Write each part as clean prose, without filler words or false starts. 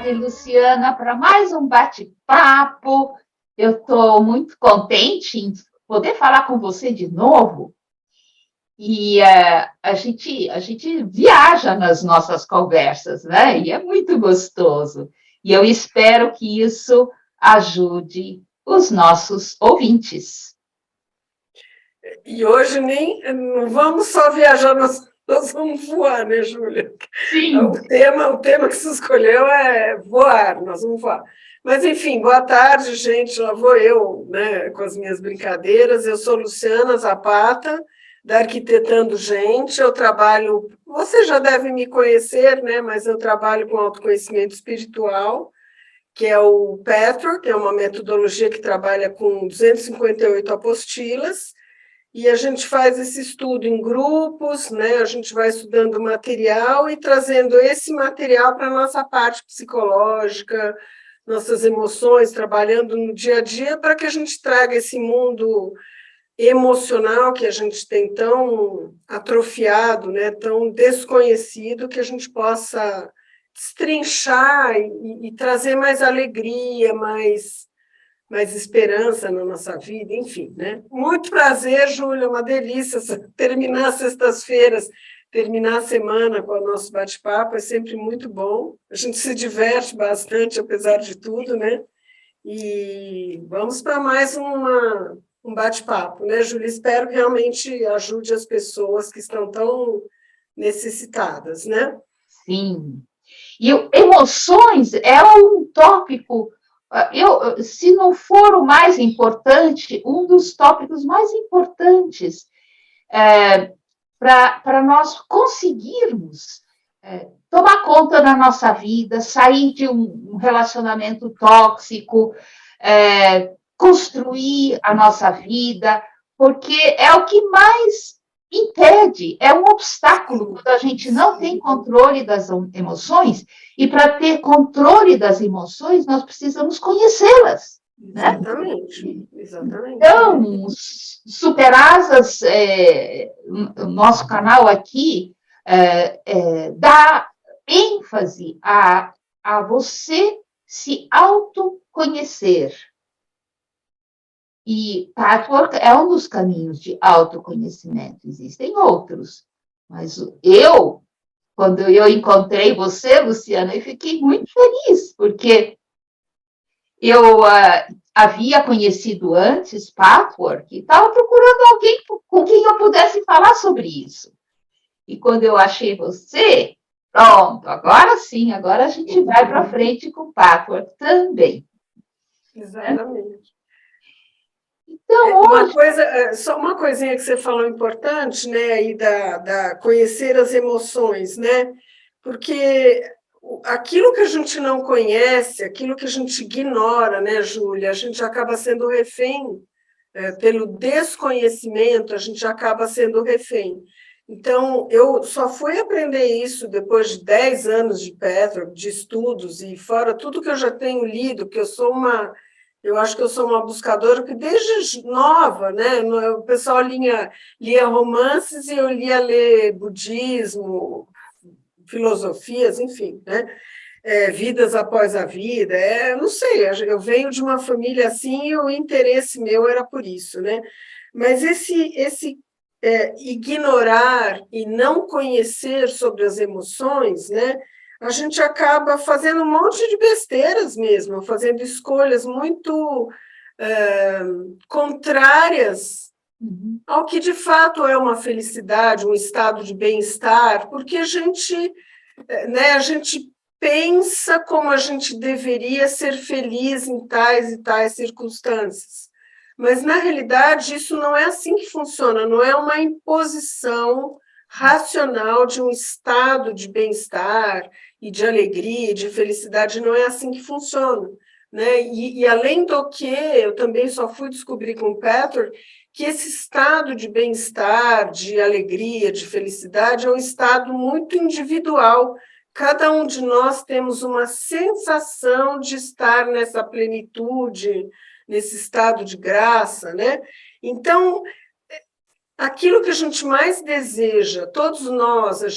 tarde, Luciana, para mais um bate-papo. Eu estou muito contente em poder falar com você de novo. E a gente viaja nas nossas conversas, né? E é muito gostoso. E eu espero que isso ajude os nossos ouvintes. E hoje nem não vamos só viajar, nós vamos voar, né, Júlia? Sim. O tema que se escolheu é voar, nós vamos voar. Mas, enfim, boa tarde, gente. Lá vou eu, né, com as minhas brincadeiras. Eu sou Luciana Zapata, da Arquitetando Gente. Eu trabalho, você já deve me conhecer, né, mas eu trabalho com autoconhecimento espiritual, que é o PETRO, que é uma metodologia que trabalha com 258 apostilas. E a gente faz esse estudo em grupos, né? A gente vai estudando material e trazendo esse material para a nossa parte psicológica, nossas emoções, trabalhando no dia a dia, para que a gente traga esse mundo emocional que a gente tem tão atrofiado, né? Tão desconhecido, que a gente possa destrinchar e trazer mais alegria, mais esperança na nossa vida, enfim, né? Muito prazer, Júlia, uma delícia terminar sextas-feiras, terminar a semana com o nosso bate-papo, é sempre muito bom. A gente se diverte bastante, apesar de tudo, né? E vamos para mais um bate-papo, né, Júlia? Espero que realmente ajude as pessoas que estão tão necessitadas, né? Sim. E emoções é um tópico, se não for o mais importante, um dos tópicos mais importantes para nós conseguirmos tomar conta da nossa vida, sair de um relacionamento tóxico, construir a nossa vida, porque é o que mais impede, é um obstáculo quando a gente não tem controle das emoções, e para ter controle das emoções, nós precisamos conhecê-las. Né? Exatamente. Então, Superasas, o nosso canal aqui, dá ênfase a você se autoconhecer. E Patchwork é um dos caminhos de autoconhecimento. Existem outros, mas quando eu encontrei você, Luciana, eu fiquei muito feliz, porque eu havia conhecido antes Patchwork e estava procurando alguém com quem eu pudesse falar sobre isso. E quando eu achei você, pronto, agora sim, agora a gente vai para frente com Patchwork também. Exatamente. Então, hoje... Só uma coisinha que você falou importante, né, aí da conhecer as emoções, né? Porque aquilo que a gente não conhece, aquilo que a gente ignora, né, Júlia, a gente acaba sendo refém, pelo desconhecimento, a gente acaba sendo refém. Então, eu só fui aprender isso depois de 10 anos de Petro, de estudos, e fora tudo que eu já tenho lido, que eu acho que eu sou uma buscadora que desde nova, né? O pessoal lia romances e eu ler budismo, filosofias, enfim, né? Vidas após a vida, não sei, eu venho de uma família assim e o interesse meu era por isso, né? Mas esse ignorar e não conhecer sobre as emoções, né? A gente acaba fazendo um monte de besteiras mesmo, fazendo escolhas muito contrárias ao que de fato é uma felicidade, um estado de bem-estar, porque a gente pensa como a gente deveria ser feliz em tais e tais circunstâncias. Mas, na realidade, isso não é assim que funciona, não é uma imposição racional de um estado de bem-estar e de alegria, de felicidade, não é assim que funciona. Né? E além do que, eu também só fui descobrir com o Petro que esse estado de bem-estar, de alegria, de felicidade é um estado muito individual. Cada um de nós temos uma sensação de estar nessa plenitude, nesse estado de graça, né? Então, aquilo que a gente mais deseja, todos nós, a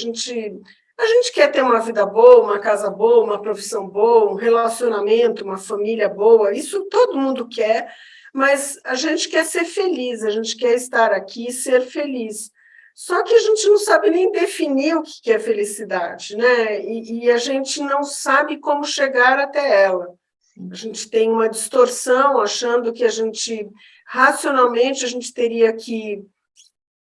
A gente quer ter uma vida boa, uma casa boa, uma profissão boa, um relacionamento, uma família boa, isso todo mundo quer, mas a gente quer ser feliz, a gente quer estar aqui e ser feliz. Só que a gente não sabe nem definir o que é felicidade, né? E a gente não sabe como chegar até ela. A gente tem uma distorção, achando que racionalmente, a gente teria que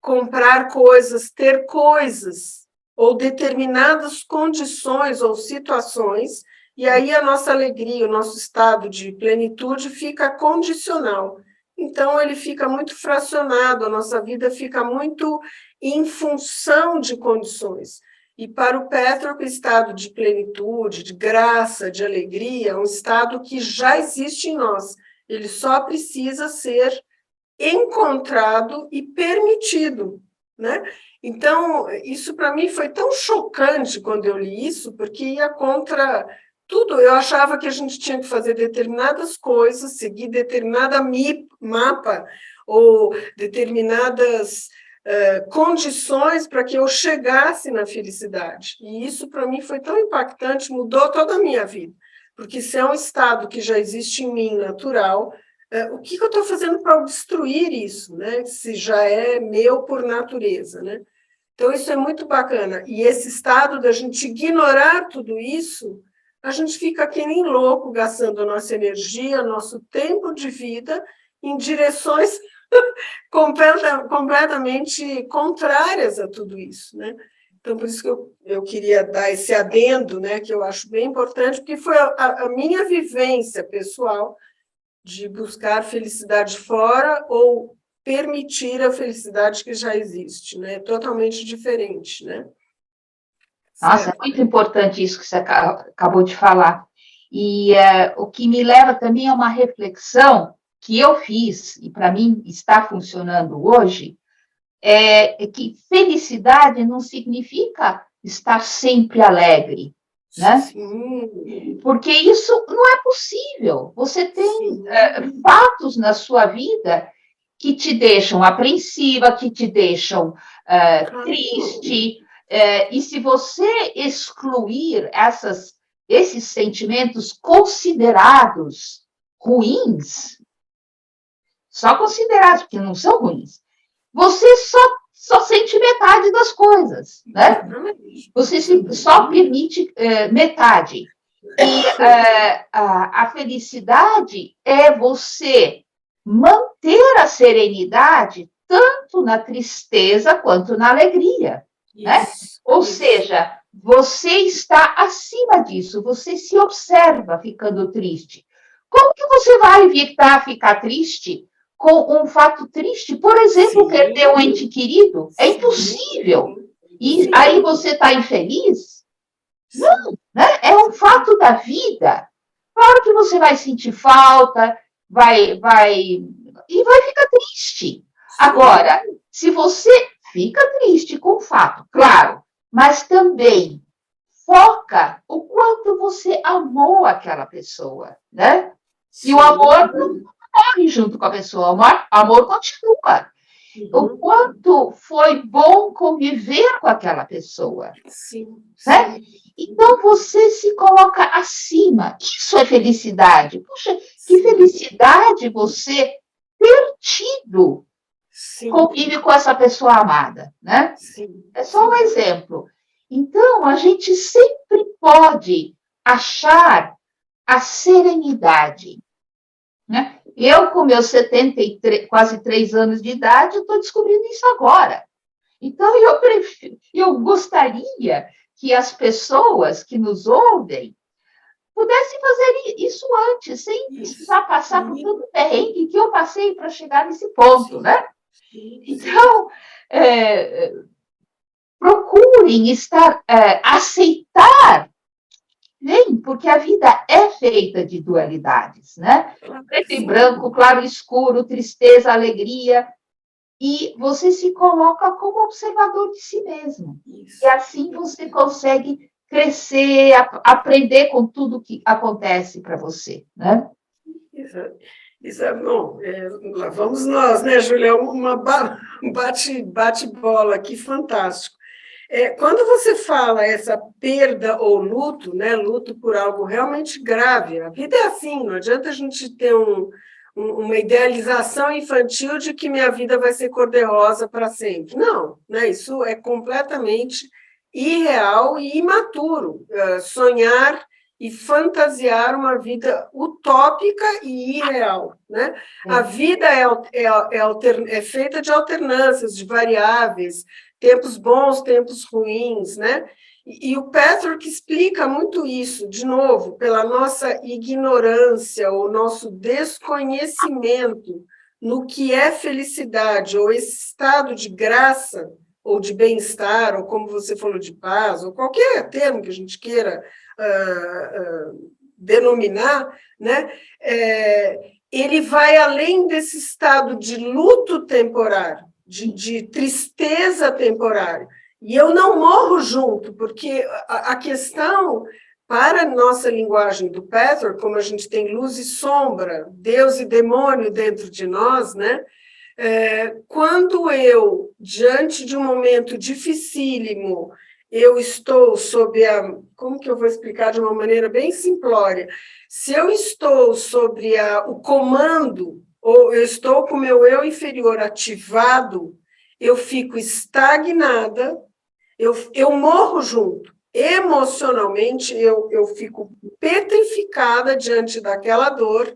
comprar coisas, ter coisas, ou determinadas condições ou situações, e aí a nossa alegria, o nosso estado de plenitude fica condicional. Então, ele fica muito fracionado, a nossa vida fica muito em função de condições. E para o Pétrarca, o estado de plenitude, de graça, de alegria, é um estado que já existe em nós. Ele só precisa ser encontrado e permitido, né? Então, isso para mim foi tão chocante quando eu li isso, porque ia contra tudo. Eu achava que a gente tinha que fazer determinadas coisas, seguir determinada mapa ou determinadas condições para que eu chegasse na felicidade. E isso para mim foi tão impactante, mudou toda a minha vida, porque se é um estado que já existe em mim natural, o que eu estou fazendo para obstruir isso, né? Se já é meu por natureza, né? Então, isso é muito bacana. E esse estado da gente ignorar tudo isso, a gente fica que nem louco, gastando a nossa energia, nosso tempo de vida em direções completamente contrárias a tudo isso, né? Então, por isso que eu queria dar esse adendo, né, que eu acho bem importante, porque foi a minha vivência pessoal de buscar felicidade fora ou permitir a felicidade que já existe, né? Totalmente diferente, né? Nossa, é muito importante isso que você acabou de falar. E o que me leva também a uma reflexão que eu fiz, e para mim está funcionando hoje, é que felicidade não significa estar sempre alegre, né? Sim. Porque isso não é possível. Você tem fatos na sua vida que te deixam apreensiva, que te deixam triste, e se você excluir esses sentimentos considerados ruins, só considerados, porque não são ruins, você só sente metade das coisas, né? Você só permite metade. E a felicidade é você manter a serenidade tanto na tristeza quanto na alegria, né? Ou seja, você está acima disso, você se observa ficando triste. Como que você vai evitar ficar triste com um fato triste? Por exemplo, perder um ente querido? É impossível. E aí você está infeliz? Não, né? É um fato da vida. Claro que você vai sentir falta, vai ficar triste. Agora, se você fica triste com o fato, claro, mas também foca o quanto você amou aquela pessoa, né? E o amor não morre junto com a pessoa, o amor continua. O quanto foi bom conviver com aquela pessoa. Né? Então, você se coloca acima. Isso é felicidade. Puxa, que felicidade você ter tido convive com essa pessoa amada. Né? É só um exemplo. Então, a gente sempre pode achar a serenidade. Né? Eu, com meus 73, quase 3 anos de idade, estou descobrindo isso agora. Então, eu gostaria que as pessoas que nos ouvem pudessem fazer isso antes, sem precisar passar por todo o perrengue que eu passei para chegar nesse ponto, né? Então, procurem aceitar, porque a vida é feita de dualidades, né? Preto e branco, claro e escuro, tristeza, alegria, e você se coloca como observador de si mesmo. E assim você consegue crescer, aprender com tudo que acontece para você, né? Exato. Bom, lá vamos nós, né, Júlia? Um bate-bola aqui fantástico. Quando você fala essa perda ou luto, né, luto por algo realmente grave, a vida é assim, não adianta a gente ter uma idealização infantil de que minha vida vai ser cor-de-rosa para sempre. Não, né, isso é completamente irreal e imaturo. Sonhar e fantasiar uma vida utópica e irreal. Né? A vida é feita de alternâncias, de variáveis, tempos bons, tempos ruins, né? E o Patrick explica muito isso, de novo, pela nossa ignorância, o nosso desconhecimento no que é felicidade, ou esse estado de graça, ou de bem-estar, ou como você falou, de paz, ou qualquer termo que a gente queira denominar, né? Ele vai além desse estado de luto temporário, de tristeza temporária. E eu não morro junto, porque a questão, para a nossa linguagem do Patrick, como a gente tem luz e sombra, Deus e demônio dentro de nós, né? Quando eu, diante de um momento dificílimo, eu estou sob como que eu vou explicar de uma maneira bem simplória? Se eu estou sobre o comando, ou eu estou com o meu eu inferior ativado, eu fico estagnada, eu morro junto. Emocionalmente, eu fico petrificada diante daquela dor,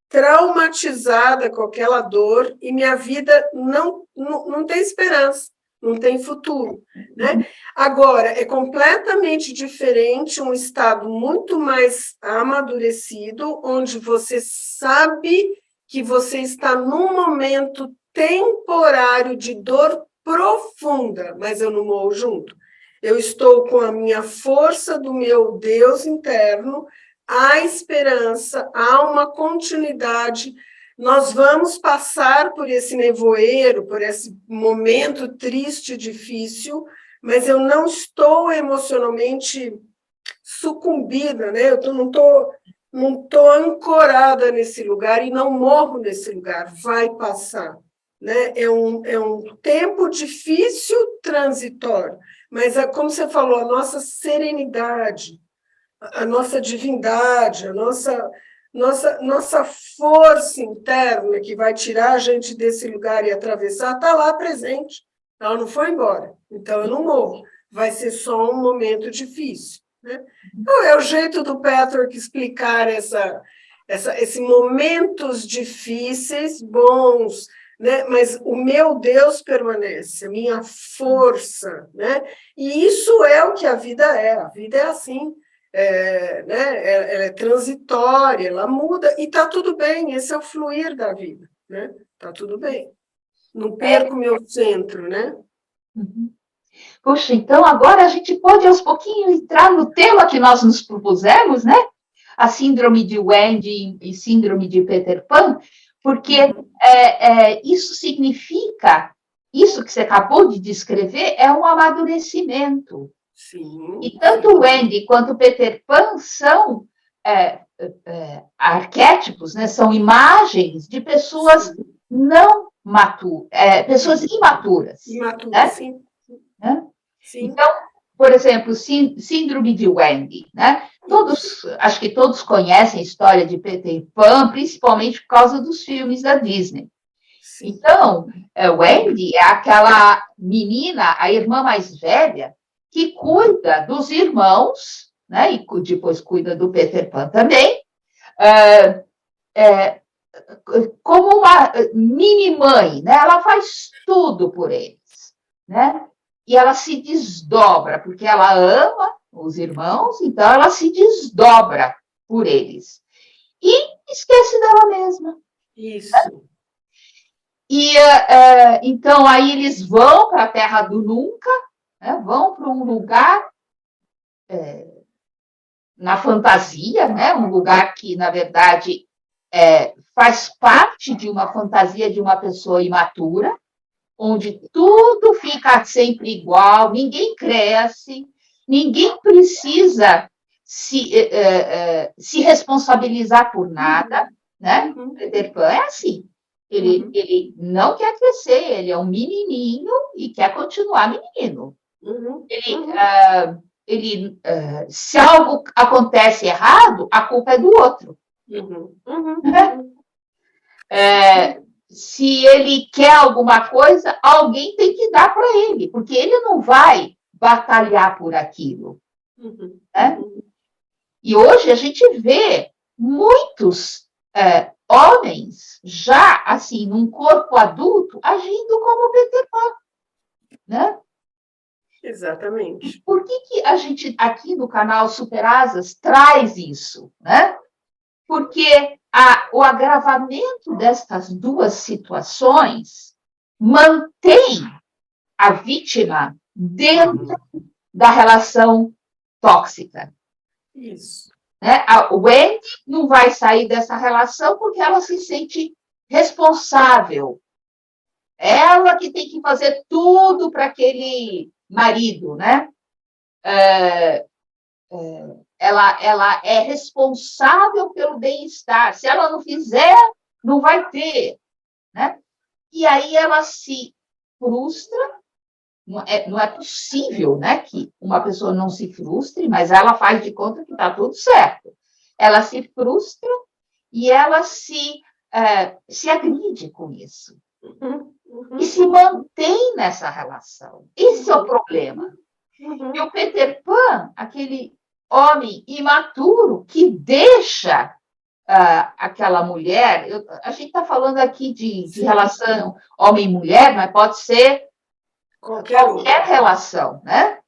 traumatizada com aquela dor, e minha vida não tem esperança, não tem futuro. Né? Agora, é completamente diferente um estado muito mais amadurecido, onde você sabe que você está num momento temporário de dor profunda, mas eu não morro junto. Eu estou com a minha força do meu Deus interno, há esperança, há uma continuidade. Nós vamos passar por esse nevoeiro, por esse momento triste, difícil, mas eu não estou emocionalmente sucumbida, né? Eu não estou ancorada nesse lugar e não morro nesse lugar, vai passar. Né? É um tempo difícil, transitório, mas, como você falou, a nossa serenidade, a nossa divindade, a nossa força interna que vai tirar a gente desse lugar e atravessar, está lá presente. Ela não foi embora. Então, eu não morro. Vai ser só um momento difícil. Né? Então, é o jeito do Patrick explicar esses momentos difíceis, bons, né? Mas o meu Deus permanece, a minha força. Né? E isso é o que a vida é. A vida é assim. Né? Ela é transitória, ela muda, e está tudo bem, esse é o fluir da vida, né? Está tudo bem. Não perco o meu centro, né? Puxa, então agora a gente pode aos pouquinhos entrar no tema que nós nos propusemos, né? A síndrome de Wendy e síndrome de Peter Pan, porque isso significa, isso que você acabou de descrever, é um amadurecimento. Sim. E tanto o Wendy quanto o Peter Pan são arquétipos, né? São imagens de pessoas não maturas, pessoas imaturas. Imaturas, né? sim. Né? Sim. Então, por exemplo, síndrome de Wendy, né? Acho que todos conhecem a história de Peter Pan, principalmente por causa dos filmes da Disney. Sim. Então, Wendy é aquela menina, a irmã mais velha, que cuida dos irmãos, né? E depois cuida do Peter Pan também, como uma mini-mãe, né? Ela faz tudo por eles, né? E ela se desdobra, porque ela ama os irmãos, então ela se desdobra por eles. E esquece dela mesma. Isso. Né? E então aí eles vão para a Terra do Nunca, né? Vão para um lugar na fantasia, né? Um lugar que, na verdade, faz parte de uma fantasia de uma pessoa imatura, onde tudo fica sempre igual, ninguém cresce, ninguém precisa se responsabilizar por nada, né? Peter Pan é assim. Ele não quer crescer, ele é um menininho e quer continuar menino. Se algo acontece errado, a culpa é do outro. Se ele quer alguma coisa, alguém tem que dar para ele, porque ele não vai batalhar por aquilo. Né? E hoje a gente vê muitos homens já, assim, num corpo adulto, agindo como Peter Pan. Né? Exatamente. Por que a gente, aqui no canal Super Asas, traz isso? Né? Porque o agravamento destas duas situações mantém a vítima dentro da relação tóxica. Isso. Né? A Wendy não vai sair dessa relação porque ela se sente responsável. Ela que tem que fazer tudo para aquele marido, né? Ela é responsável pelo bem-estar. Se ela não fizer, não vai ter. Né? E aí ela se frustra. Não é possível, né, que uma pessoa não se frustre, mas ela faz de conta que está tudo certo. Ela se frustra e ela se agride com isso. E se mantém nessa relação. Esse é o problema. E o Peter Pan, aquele homem imaturo que deixa aquela mulher, a gente está falando aqui de relação homem-mulher, mas pode ser qualquer relação, né?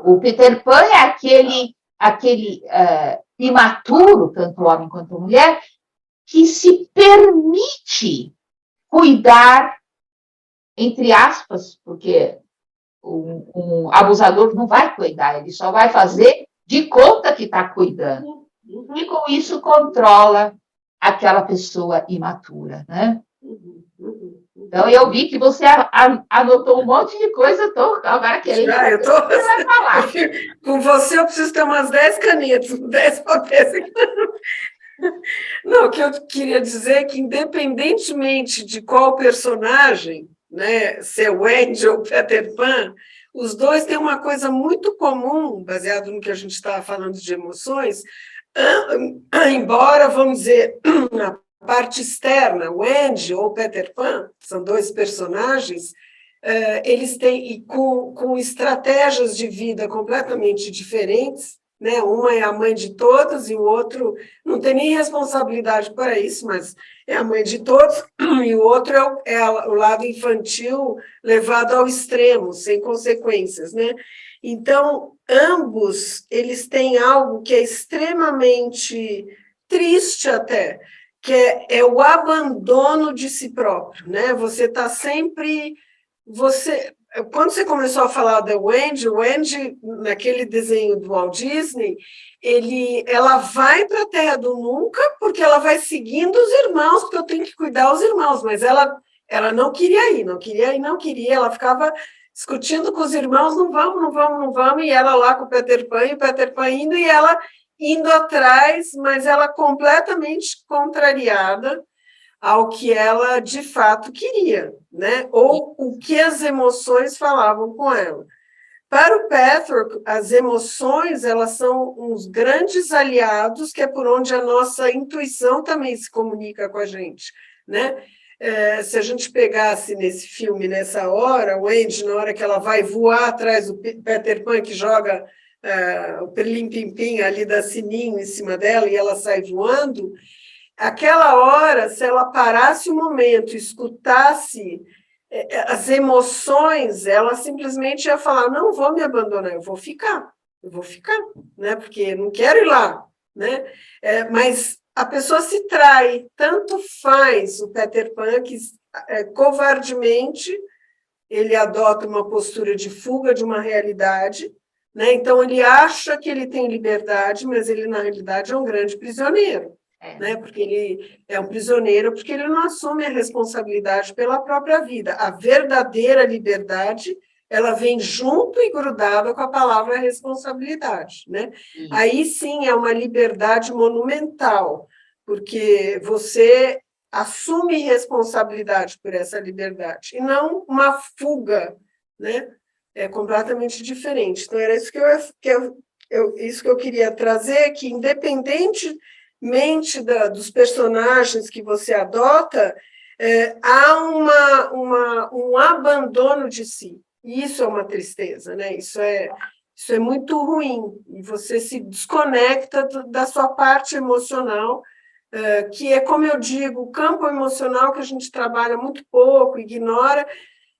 O Peter Pan é aquele imaturo, tanto homem quanto mulher, que se permite cuidar, entre aspas, porque um abusador não vai cuidar, ele só vai fazer de conta que está cuidando. E com isso controla aquela pessoa imatura, né? Então, eu vi que você anotou um monte de coisa, agora querendo eu tô... você vai falar. Com você eu preciso ter umas 10 canetas, 10 papéis aqui. Não, o que eu queria dizer é que, independentemente de qual personagem, né, se é Wendy ou Peter Pan, os dois têm uma coisa muito comum, baseado no que a gente estava falando de emoções, embora, vamos dizer, na parte externa, Wendy ou Peter Pan, são dois personagens, eles têm, e com estratégias de vida completamente diferentes, né? Uma é a mãe de todos e o outro não tem nem responsabilidade para isso, mas é a mãe de todos, e o outro é o lado infantil levado ao extremo, sem consequências, né? Então, ambos, eles têm algo que é extremamente triste até, que é o abandono de si próprio, né? Você está sempre... Quando você começou a falar da Wendy, naquele desenho do Walt Disney, ela vai para a Terra do Nunca porque ela vai seguindo os irmãos, porque eu tenho que cuidar dos irmãos, mas ela não queria ir, ela ficava discutindo com os irmãos, não vamos, e ela lá com o Peter Pan indo, e ela indo atrás, mas ela completamente contrariada ao que ela de fato queria, né? Ou o que as emoções falavam com ela. Para o Patrick, as emoções, elas são uns grandes aliados, que é por onde a nossa intuição também se comunica com a gente, né? Se a gente pegasse nesse filme, nessa hora, o Andy, na hora que ela vai voar atrás do Peter Pan, que joga o perlim-pim-pim ali da sininho em cima dela e ela sai voando, aquela hora, se ela parasse um momento e escutasse as emoções, ela simplesmente ia falar, não vou me abandonar, eu vou ficar, né? Porque não quero ir lá, né? Mas a pessoa se trai, tanto faz o Peter Pan que covardemente ele adota uma postura de fuga de uma realidade, né? Então ele acha que ele tem liberdade, mas ele na realidade é um grande prisioneiro. Né? Porque ele é um prisioneiro, porque ele não assume a responsabilidade pela própria vida. A verdadeira liberdade, ela vem junto e grudada com a palavra responsabilidade, né? Aí sim é uma liberdade monumental, porque você assume responsabilidade por essa liberdade, e não uma fuga, né? é completamente diferente. Então, era isso isso que eu queria trazer, que independentemente dos personagens que você adota, há um abandono de si. E isso é uma tristeza, né? Isso é muito ruim. E você se desconecta da sua parte emocional, que é, como eu digo, o campo emocional que a gente trabalha muito pouco, ignora.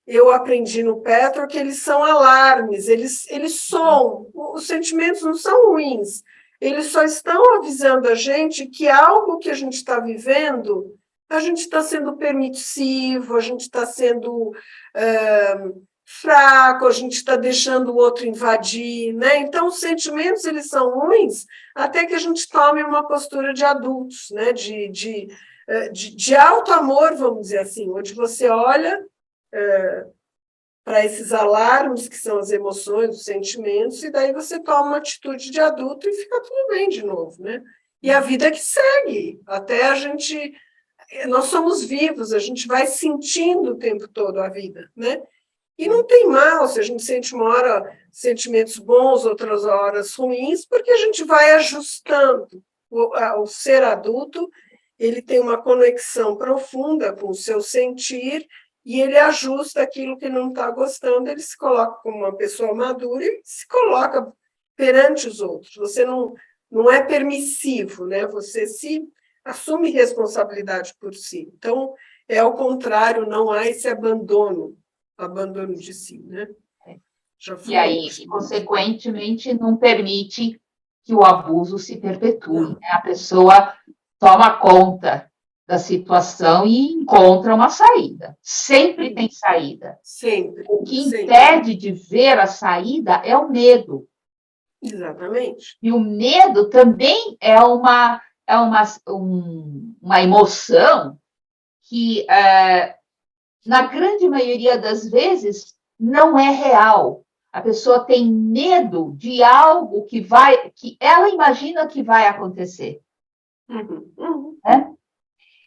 Eu aprendi no Petro que eles são alarmes, eles soam, os sentimentos não são ruins, eles só estão avisando a gente que algo que a gente está vivendo, a gente está sendo permissivo, a gente está sendo fraco, a gente está deixando o outro invadir, né? Então, os sentimentos, eles são ruins até que a gente tome uma postura de adultos, né? De alto amor, vamos dizer assim, onde você olha para esses alarmes que são as emoções, os sentimentos, e daí você toma uma atitude de adulto e fica tudo bem de novo, né? E a vida que segue, até a gente... Nós somos vivos, a gente vai sentindo o tempo todo a vida, né? E não tem mal se a gente sente uma hora sentimentos bons, outras horas ruins, porque a gente vai ajustando. O ser adulto, ele tem uma conexão profunda com o seu sentir e ele ajusta aquilo que não está gostando, ele se coloca como uma pessoa madura e se coloca perante os outros. Você não é permissivo, né? Você se assume responsabilidade por si. Então, é ao contrário, não há esse abandono de si, né? E aí, consequentemente, não permite que o abuso se perpetue, né? A pessoa toma conta da situação e encontra uma saída. Sempre tem saída. Sempre. O que impede de ver a saída é o medo. Exatamente. E o medo também é uma emoção que, na grande maioria das vezes, não é real. A pessoa tem medo de algo que ela imagina que vai acontecer. Né?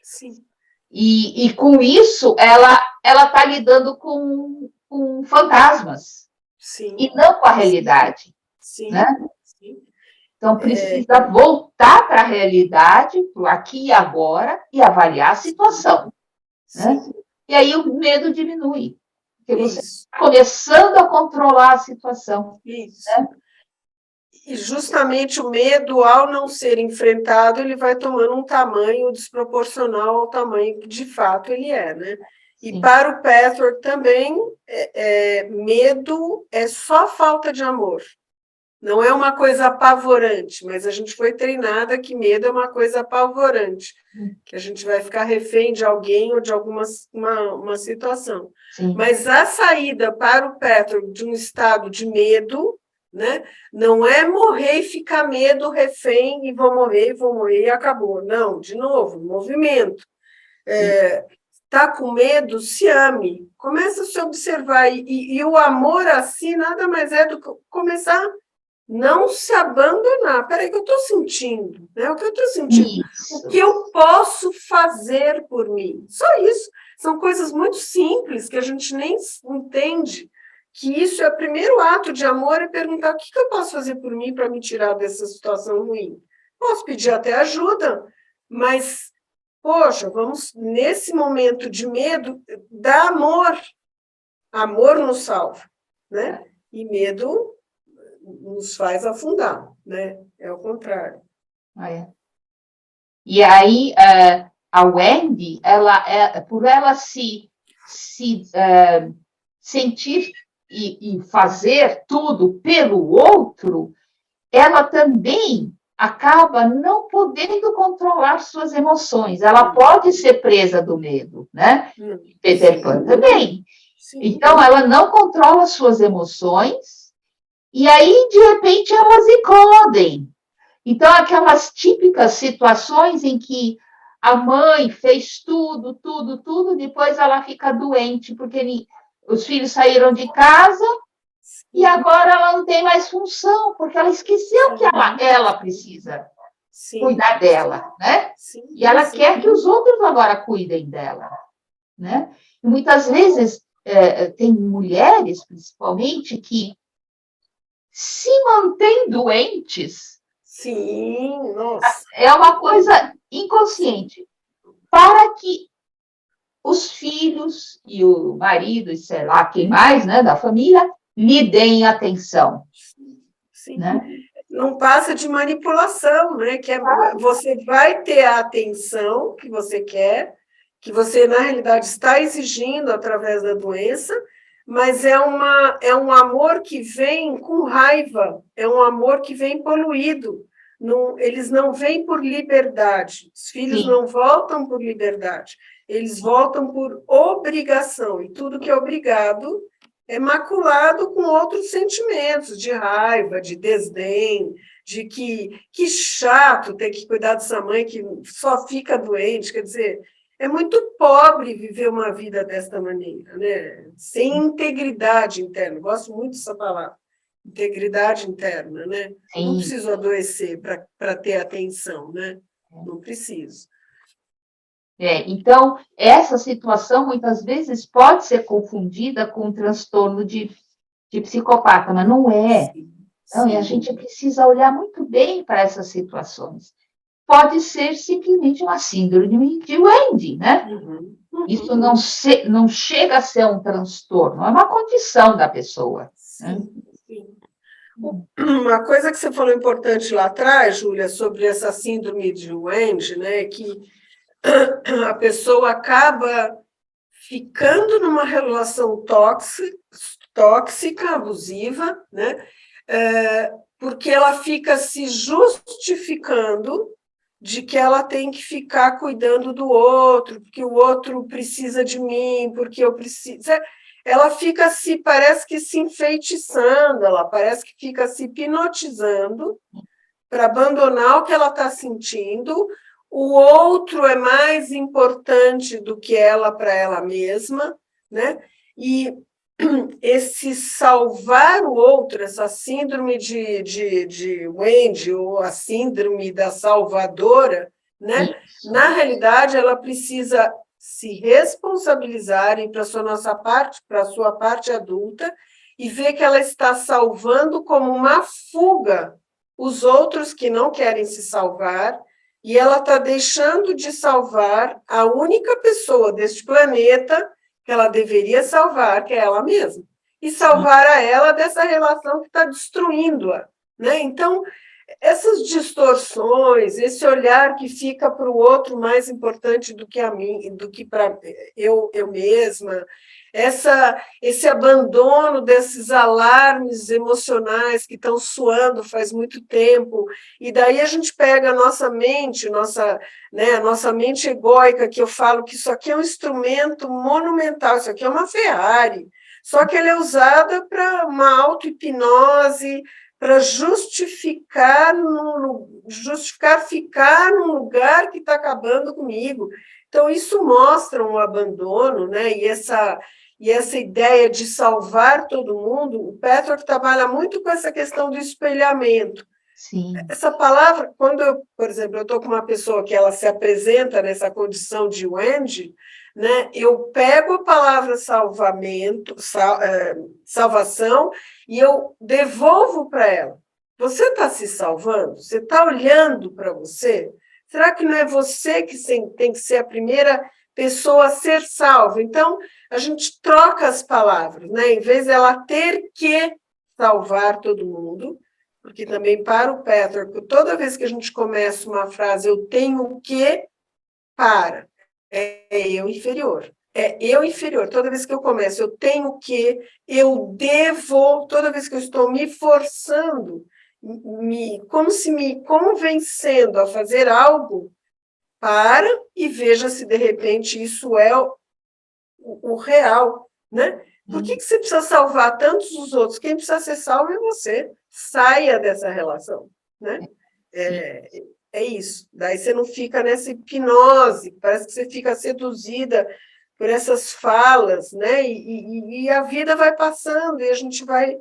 Sim. E com isso, ela está lidando com fantasmas. Sim. E não com a realidade. Sim. Né? Sim. Então, precisa voltar para a realidade, para o aqui e agora, e avaliar a situação. Né? E aí o medo diminui. Porque você está começando a controlar a situação. Isso. Né? E justamente o medo, ao não ser enfrentado, ele vai tomando um tamanho desproporcional ao tamanho que de fato ele é, né? E Sim. para o Patrick também, medo é só falta de amor. Não é uma coisa apavorante, mas a gente foi treinada que medo é uma coisa apavorante, que a gente vai ficar refém de alguém ou de uma situação. Sim. Mas a saída para o Patrick de um estado de medo, né, não é morrer e ficar medo, refém, e vou morrer e acabou. Não, de novo, movimento. Está com medo, se ame. Começa a se observar. E o amor assim nada mais é do que começar a não se abandonar. Peraí, o que eu estou sentindo? Né? O que eu estou sentindo? Isso. O que eu posso fazer por mim? Só isso. São coisas muito simples que a gente nem entende. Que isso é o primeiro ato de amor, é perguntar o que eu posso fazer por mim para me tirar dessa situação ruim. Posso pedir até ajuda, mas, poxa, vamos, nesse momento de medo, dar amor. Amor nos salva, né? E medo nos faz afundar, né? É o contrário. E aí, a Wendy, por ela se sentir e fazer tudo pelo outro, ela também acaba não podendo controlar suas emoções. Ela pode ser presa do medo, né? Peter Pan também. Sim. Então, ela não controla suas emoções e aí, de repente, elas eclodem. Então, aquelas típicas situações em que a mãe fez tudo, depois ela fica doente, porque os filhos saíram de casa e agora ela não tem mais função, porque ela esqueceu que ela precisa cuidar dela, né? E ela quer que os outros agora cuidem dela, né? E muitas vezes tem mulheres, principalmente, que se mantêm doentes. Sim, nossa. É uma coisa inconsciente. Para que os filhos e o marido, e sei lá quem mais, né, da família, lhe deem atenção. Sim. Né? Não passa de manipulação, né? Você vai ter a atenção que você quer, que você, na realidade, está exigindo através da doença, mas é um amor que vem com raiva, é um amor que vem poluído. Não, eles não vêm por liberdade, os filhos Sim. não voltam por liberdade, eles voltam por obrigação, e tudo que é obrigado é maculado com outros sentimentos, de raiva, de desdém, de que chato ter que cuidar dessa mãe que só fica doente. Quer dizer, é muito pobre viver uma vida desta maneira, né? Sem integridade interna. Gosto muito dessa palavra, integridade interna, né? Não Sim. preciso adoecer para ter atenção, né? Não preciso. Então, essa situação muitas vezes pode ser confundida com um transtorno de psicopata, mas não é. Sim, Não, e a sim. gente precisa olhar muito bem para essas situações. Pode ser simplesmente uma síndrome de Wendy, né? Uhum, Isso uhum. não chega a ser um transtorno, é uma condição da pessoa. Né? Sim, sim. Uma coisa que você falou importante lá atrás, Júlia, sobre essa síndrome de Wendy, né, que a pessoa acaba ficando numa relação tóxica, abusiva, né, porque ela fica se justificando de que ela tem que ficar cuidando do outro, porque o outro precisa de mim, porque eu preciso. Ela fica parece que se enfeitiçando, ela parece que fica se hipnotizando para abandonar o que ela está sentindo. O outro é mais importante do que ela para ela mesma, né? E esse salvar o outro, essa síndrome de Wendy, ou a síndrome da salvadora, né? Isso. Na realidade, ela precisa se responsabilizar e para a sua parte adulta, e ver que ela está salvando como uma fuga os outros que não querem se salvar, e ela está deixando de salvar a única pessoa deste planeta que ela deveria salvar, que é ela mesma, e salvar a ela dessa relação que está destruindo-a. Né? Então, essas distorções, esse olhar que fica para o outro mais importante do que a mim, do que para eu mesma, esse abandono desses alarmes emocionais que estão soando faz muito tempo, e daí a gente pega a nossa mente, a nossa mente egóica, que eu falo que isso aqui é um instrumento monumental, isso aqui é uma Ferrari, só que ela é usada para uma auto-hipnose, para justificar ficar num lugar que está acabando comigo. Então, isso mostra um abandono, né? E essa ideia de salvar todo mundo. O Petrarch trabalha muito com essa questão do espelhamento. Sim. Essa palavra, quando eu, por exemplo, eu estou com uma pessoa que ela se apresenta nessa condição de Wendy, né, eu pego a palavra salvação, e eu devolvo para ela. Você está se salvando? Você está olhando para você? Será que não é você que tem que ser a primeira pessoa a ser salva? Então, a gente troca as palavras, né? Em vez dela ter que salvar todo mundo, porque também para o Petrarch, toda vez que a gente começa uma frase, eu tenho que, é eu inferior. É eu inferior. Toda vez que eu começo, eu tenho que, eu devo, toda vez que eu estou me forçando, como se me convencendo a fazer algo, para e veja se de repente isso é o real, né? Por que você precisa salvar tantos os outros? Quem precisa ser salvo é você. Saia dessa relação, né? É isso. Daí você não fica nessa hipnose, parece que você fica seduzida por essas falas, né? E a vida vai passando e a gente vai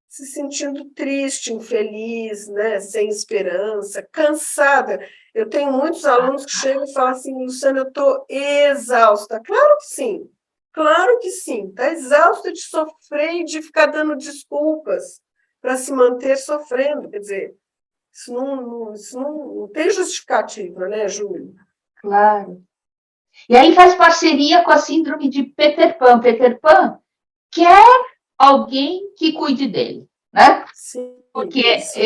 se sentindo triste, infeliz, né? Sem esperança, cansada. Eu tenho muitos alunos que chegam e falam assim, Luciana, eu estou exausta. Claro que sim. Claro que sim. Está exausta de sofrer e de ficar dando desculpas para se manter sofrendo. Quer dizer, isso não tem justificativa, né, Júlia? Claro. E aí faz parceria com a síndrome de Peter Pan. Peter Pan quer alguém que cuide dele, né? Sim, Porque sim.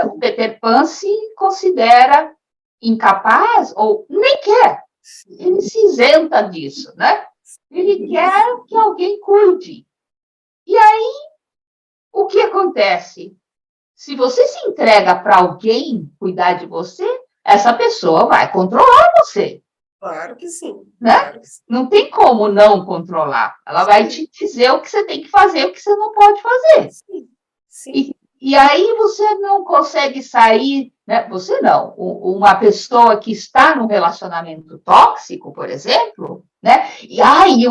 o Peter Pan se considera incapaz ou nem quer. Ele se isenta disso, né? Ele quer que alguém cuide. E aí, o que acontece? Se você se entrega para alguém cuidar de você, essa pessoa vai controlar você, Claro que sim. né? Claro que sim. Não tem como não controlar. Ela vai te dizer o que você tem que fazer, o que você não pode fazer. Sim, sim. E aí você não consegue sair, né? Você não, uma pessoa que está num relacionamento tóxico, por exemplo, né? E aí,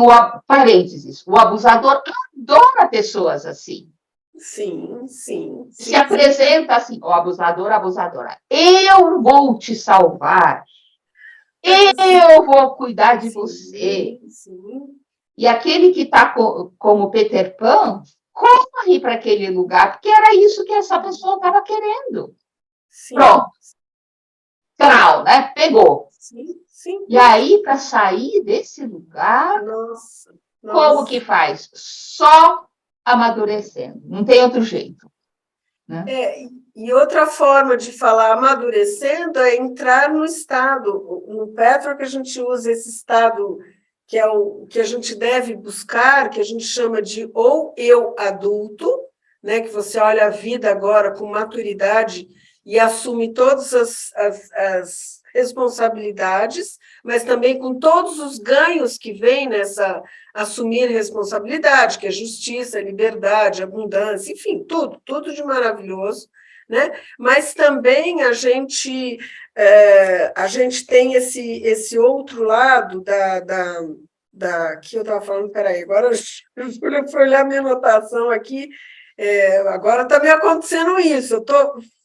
parênteses, o abusador adora pessoas assim. Se apresenta assim, o abusador, abusadora. Eu vou te salvar. Eu vou cuidar de você. Sim. E aquele que está como Peter Pan corre para aquele lugar, porque era isso que essa pessoa estava querendo. Sim. Pronto. Trau, né? Pegou. Sim. E aí, para sair desse lugar, Nossa. como que faz? Só amadurecendo. Não tem outro jeito. Né? E outra forma de falar amadurecendo é entrar no estado. No Petro que a gente usa esse estado que é o que a gente deve buscar, que a gente chama de ou eu adulto, né, que você olha a vida agora com maturidade e assume todas as responsabilidades, mas também com todos os ganhos que vêm nessa assumir responsabilidade, que é justiça, liberdade, abundância, enfim, tudo de maravilhoso, né? Mas também a gente tem esse outro lado que eu estava falando, peraí, agora eu fui olhar minha anotação aqui, agora está me acontecendo isso,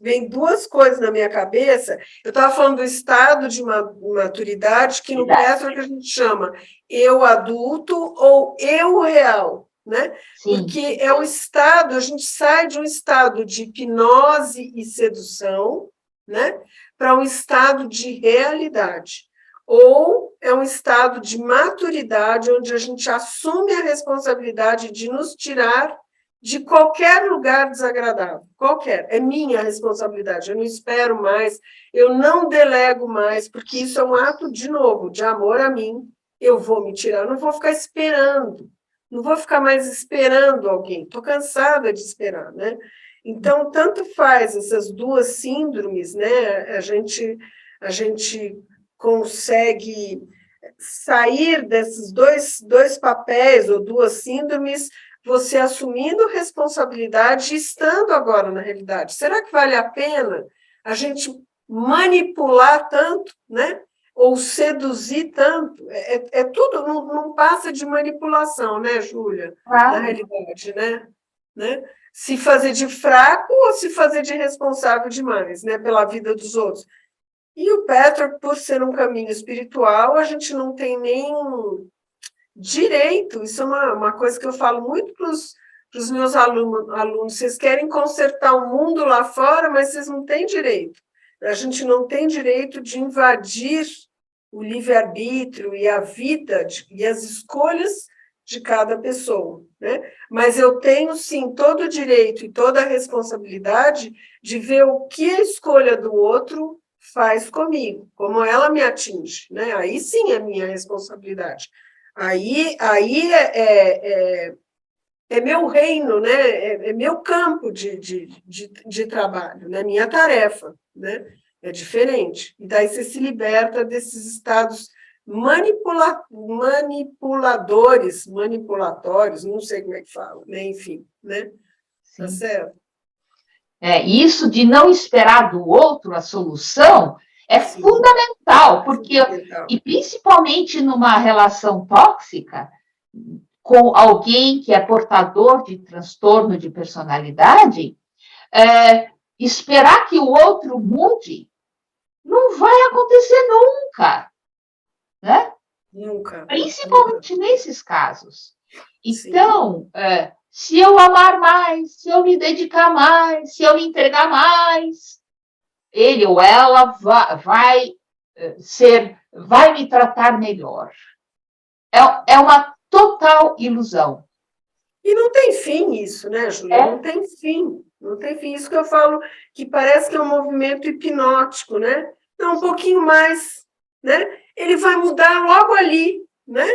vem duas coisas na minha cabeça, eu estava falando do estado de maturidade, que no Petro que a gente chama eu adulto ou eu real, né? Sim. Porque é o estado, a gente sai de um estado de hipnose e sedução, né? Para um estado de realidade. Ou é um estado de maturidade, onde a gente assume a responsabilidade de nos tirar de qualquer lugar desagradável, qualquer, é minha responsabilidade, eu não espero mais, eu não delego mais, porque isso é um ato, de novo, de amor a mim, eu vou me tirar, não vou ficar esperando, não vou ficar mais esperando alguém, estou cansada de esperar, né? Então, tanto faz essas duas síndromes, né? A gente consegue sair desses dois papéis ou duas síndromes, você assumindo responsabilidade e estando agora na realidade. Será que vale a pena a gente manipular tanto, né? Ou seduzir tanto? Tudo, não passa de manipulação, né, Júlia? Claro. Na realidade, né? Se fazer de fraco ou se fazer de responsável demais, né? Pela vida dos outros. E o Petro, por ser um caminho espiritual, a gente não tem nem direito. Isso é uma coisa que eu falo muito para os meus alunos. Vocês querem consertar o mundo lá fora, mas vocês não têm direito. A gente não tem direito de invadir o livre-arbítrio e a vida e as escolhas de cada pessoa, né? Mas eu tenho, sim, todo o direito e toda a responsabilidade de ver o que a escolha do outro faz comigo, como ela me atinge, né? Aí sim é minha responsabilidade. Aí é meu reino, né? É meu campo de trabalho, né? Minha tarefa, né? É diferente. E daí você se liberta desses estados manipulatórios, não sei como é que fala, né? Enfim, né? Tá certo? Isso de não esperar do outro a solução é fundamental, porque, e principalmente numa relação tóxica, com alguém que é portador de transtorno de personalidade, esperar que o outro mude não vai acontecer nunca, né? Nunca. Principalmente nesses casos. Sim. Então, se eu amar mais, se eu me dedicar mais, se eu me entregar mais, ele ou ela vai me tratar melhor. É uma total ilusão. E não tem fim isso, né, Júlia? Não tem fim. Não tem fim. Isso que eu falo, que parece que é um movimento hipnótico, né? Não, um pouquinho mais, né? Ele vai mudar logo ali, né?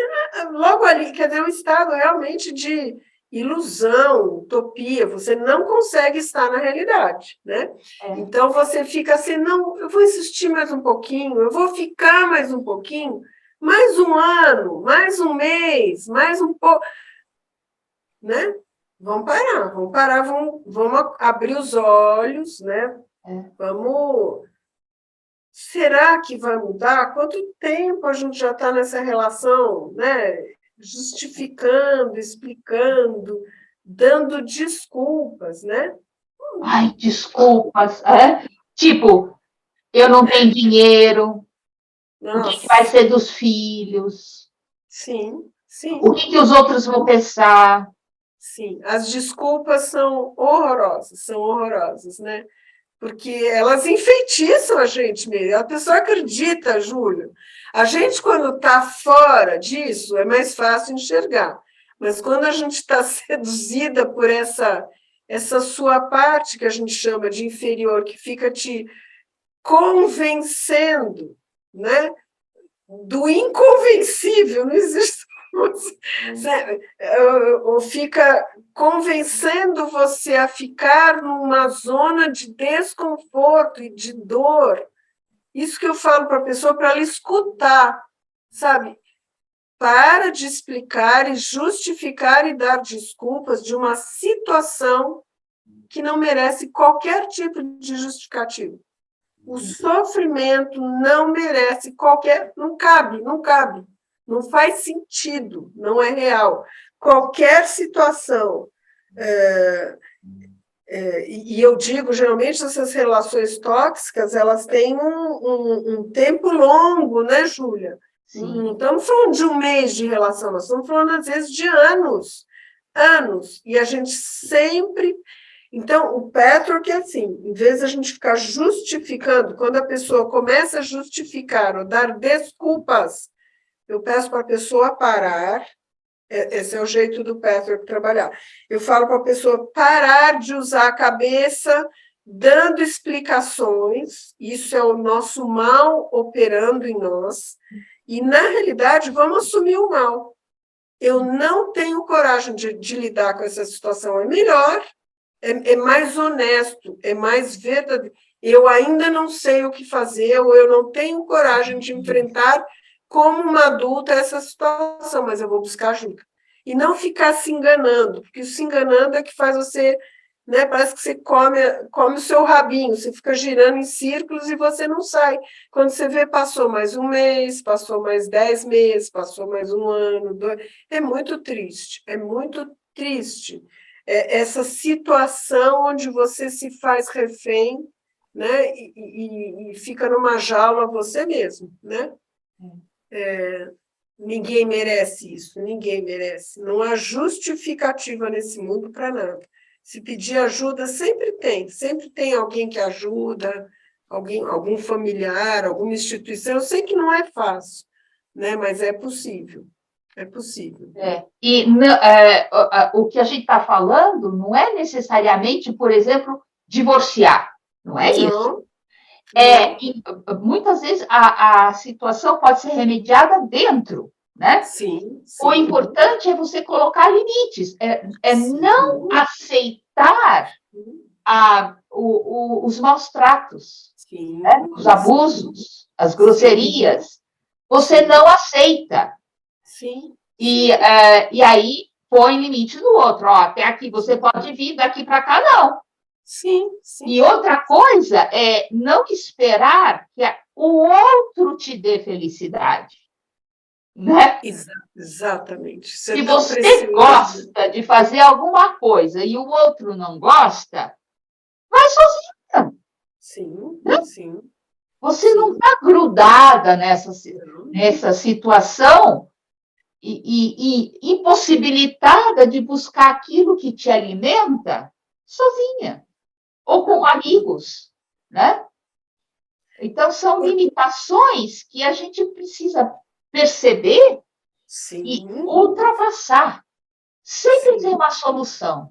Logo ali, quer dizer, um estado realmente de ilusão, utopia. Você não consegue estar na realidade, né? Então você fica assim, não, eu vou insistir mais um pouquinho, eu vou ficar mais um pouquinho, mais um ano, mais um mês, mais um pouco, né? Vamos parar, vamos abrir os olhos, né? Vamos. Será que vai mudar? Quanto tempo a gente já está nessa relação, né? Justificando, explicando, dando desculpas, né? Ai, desculpas. Tipo, eu não tenho dinheiro. O que vai Nossa, ser dos filhos? sim, sim, O que os outros vão pensar? sim. As desculpas são horrorosas, né? Porque elas enfeitiçam a gente mesmo. A pessoa acredita, Júlio. A gente, quando está fora disso, é mais fácil enxergar. Mas quando a gente está seduzida por essa sua parte que a gente chama de inferior, que fica te convencendo, né? Do inconvencível, não existe. Ou fica convencendo você a ficar numa zona de desconforto e de dor. Isso que eu falo para a pessoa, para ela escutar, sabe? Para de explicar e justificar e dar desculpas de uma situação que não merece qualquer tipo de justificativo. O sofrimento não merece qualquer. Não cabe, não cabe. Não faz sentido, não é real. Qualquer situação. E eu digo, geralmente, essas relações tóxicas, elas têm um tempo longo, né, Júlia? Não estamos falando de um mês de relação, nós estamos falando, às vezes, de anos. Anos. E a gente sempre. Então, o patchwork é assim, em vez de a gente ficar justificando, quando a pessoa começa a justificar ou dar desculpas, eu peço para a pessoa parar, esse é o jeito do patchwork trabalhar. Eu falo para a pessoa parar de usar a cabeça, dando explicações, isso é o nosso mal operando em nós, e, na realidade, vamos assumir o mal. Eu não tenho coragem de lidar com essa situação, é melhor. É mais honesto, é mais verdadeiro. Eu ainda não sei o que fazer, ou eu não tenho coragem de enfrentar como uma adulta essa situação, mas eu vou buscar ajuda. E não ficar se enganando, porque se enganando é que faz você, né, parece que você come o seu rabinho, você fica girando em círculos e você não sai. Quando você vê, passou mais um mês, passou mais 10 meses, passou mais um ano, 2. É muito triste, é muito triste. Essa situação onde você se faz refém, né, e fica numa jaula você mesmo, né? Ninguém merece isso, ninguém merece. Não há justificativa nesse mundo para nada. Se pedir ajuda, sempre tem alguém que ajuda, algum familiar, alguma instituição. Eu sei que não é fácil, né, mas é possível. É possível. O que a gente está falando não é necessariamente, por exemplo, divorciar. Não é isso. Muitas vezes a situação pode ser remediada dentro, né? Sim. O importante é você colocar limites, não aceitar os maus tratos, né? Os abusos, as grosserias. Você não aceita. Sim. E aí põe limite no outro. Ó, até aqui você pode vir, daqui para cá não. Sim. E outra coisa é não esperar que o outro te dê felicidade. Né? Exatamente. Se você gosta de fazer alguma coisa e o outro não gosta, vai sozinho. Sim, sim. Você não está grudada nessa situação e impossibilitada de buscar aquilo que te alimenta sozinha ou com amigos, né? Então, são limitações que a gente precisa perceber e ultrapassar. Sempre tem uma solução.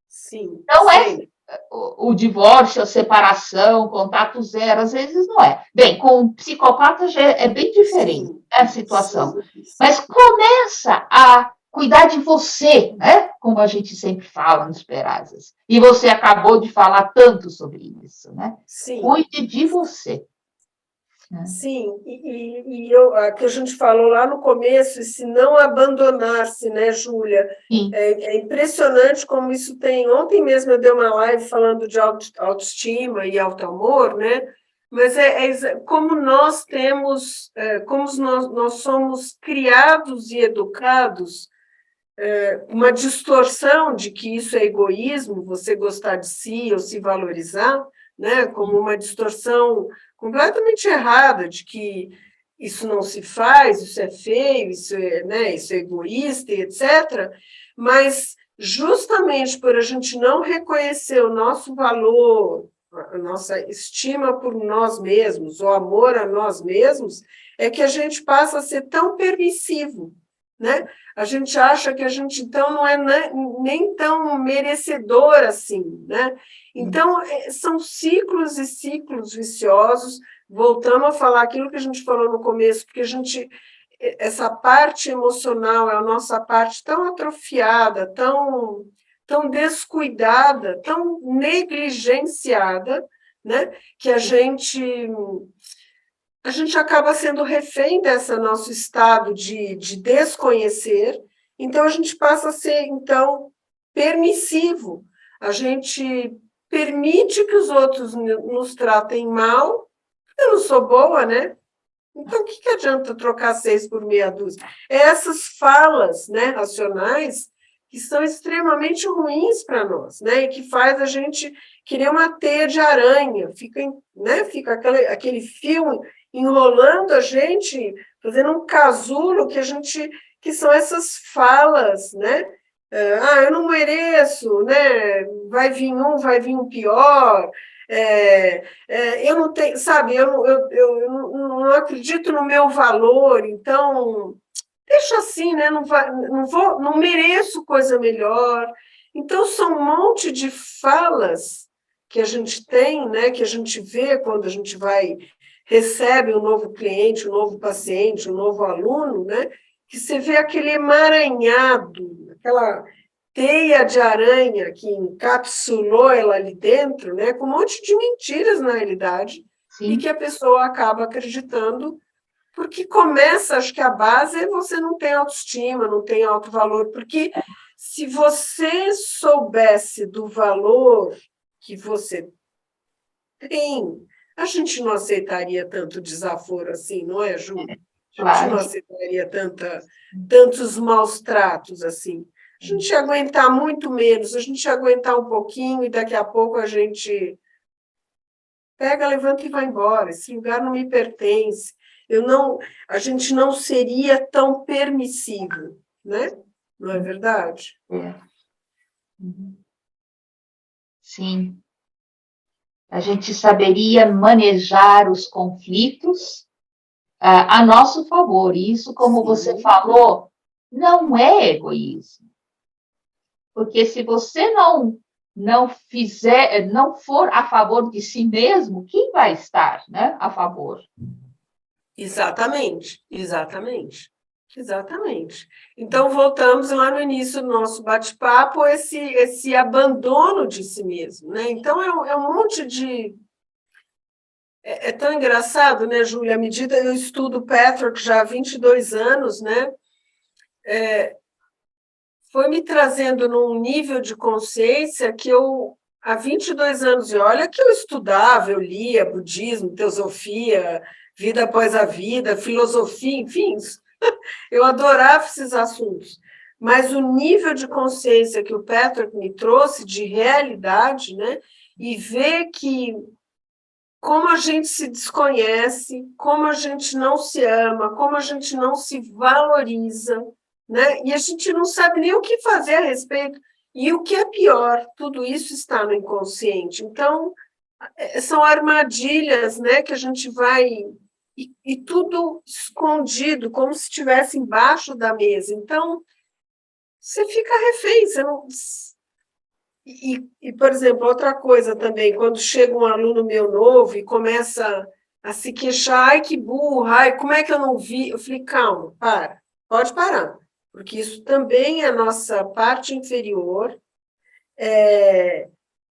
Sim, Não é o divórcio, a separação, contato zero, às vezes não é. Bem, com o psicopata já é bem diferente a situação. Mas começa a cuidar de você, né? Como a gente sempre fala nos Perazas. E você acabou de falar tanto sobre isso, né? Cuide de você. Sim, a que a gente falou lá no começo, se não abandonar-se, né, Júlia? É impressionante como isso tem. Ontem mesmo eu dei uma live falando de autoestima e auto-amor, né? Mas como nós temos, como nós somos criados e educados, uma distorção de que isso é egoísmo, você gostar de si ou se valorizar, né? Como uma distorção completamente errada de que isso não se faz, isso é feio, isso é egoísta, etc. Mas justamente por a gente não reconhecer o nosso valor, a nossa estima por nós mesmos, o amor a nós mesmos, é que a gente passa a ser tão permissivo, né? A gente acha que a gente, então, não é nem tão merecedor assim, né? Então, são ciclos e ciclos viciosos. Voltamos a falar aquilo que a gente falou no começo, porque essa parte emocional é a nossa parte tão atrofiada, tão descuidada, tão negligenciada, né? Que a gente acaba sendo refém desse nosso estado de desconhecer, então a gente passa a ser, então, permissivo, a gente permite que os outros nos tratem mal, eu não sou boa, né? Então, o que adianta trocar 6 por meia dúzia? Essas falas, né, racionais que são extremamente ruins para nós, né, e que faz a gente querer uma teia de aranha, fica aquele fio enrolando a gente, fazendo um casulo que são essas falas, né? Eu não mereço, né? Vai vir um pior. Eu não tenho, sabe? Eu não acredito no meu valor, então deixa assim, né? Não mereço coisa melhor. Então são um monte de falas que a gente tem, né? Que a gente vê quando a gente recebe um novo cliente, um novo paciente, um novo aluno, né? Que você vê aquele emaranhado, aquela teia de aranha que encapsulou ela ali dentro, né? Com um monte de mentiras na realidade, e que a pessoa acaba acreditando, porque começa, acho que a base é você não tem autoestima, não tem autovalor, porque se você soubesse do valor que você tem, a gente não aceitaria tanto desaforo assim, não é, Ju? A gente não aceitaria tantos maus tratos assim. A gente ia aguentar muito menos, a gente ia aguentar um pouquinho e daqui a pouco a gente pega, levanta e vai embora. Esse lugar não me pertence. A gente não seria tão permissivo, né? Não é verdade? Sim. A gente saberia manejar os conflitos a nosso favor. E isso, como você falou, não é egoísmo. Porque se você não for a favor de si mesmo, quem vai estar, né, a favor? Exatamente. Então, voltamos lá no início do nosso bate-papo, esse abandono de si mesmo, né? Então, é um monte de... É tão engraçado, né, Júlia? À medida que eu estudo Patrick já há 22 anos, né? Foi me trazendo num nível de consciência que há 22 anos, e olha que eu estudava, eu lia budismo, teosofia, vida após a vida, filosofia, enfim, eu adorava esses assuntos. Mas o nível de consciência que o Patrick me trouxe, de realidade, né? E ver que como a gente se desconhece, como a gente não se ama, como a gente não se valoriza, né? E a gente não sabe nem o que fazer a respeito. E o que é pior, tudo isso está no inconsciente. Então, são armadilhas, né, que a gente vai... E tudo escondido, como se estivesse embaixo da mesa. Então, você fica refém, você não... por exemplo, outra coisa também, quando chega um aluno meu novo e começa a se queixar, ai, que burra, ai, como é que eu não vi? Eu falei, calma, pode parar, porque isso também é a nossa parte inferior,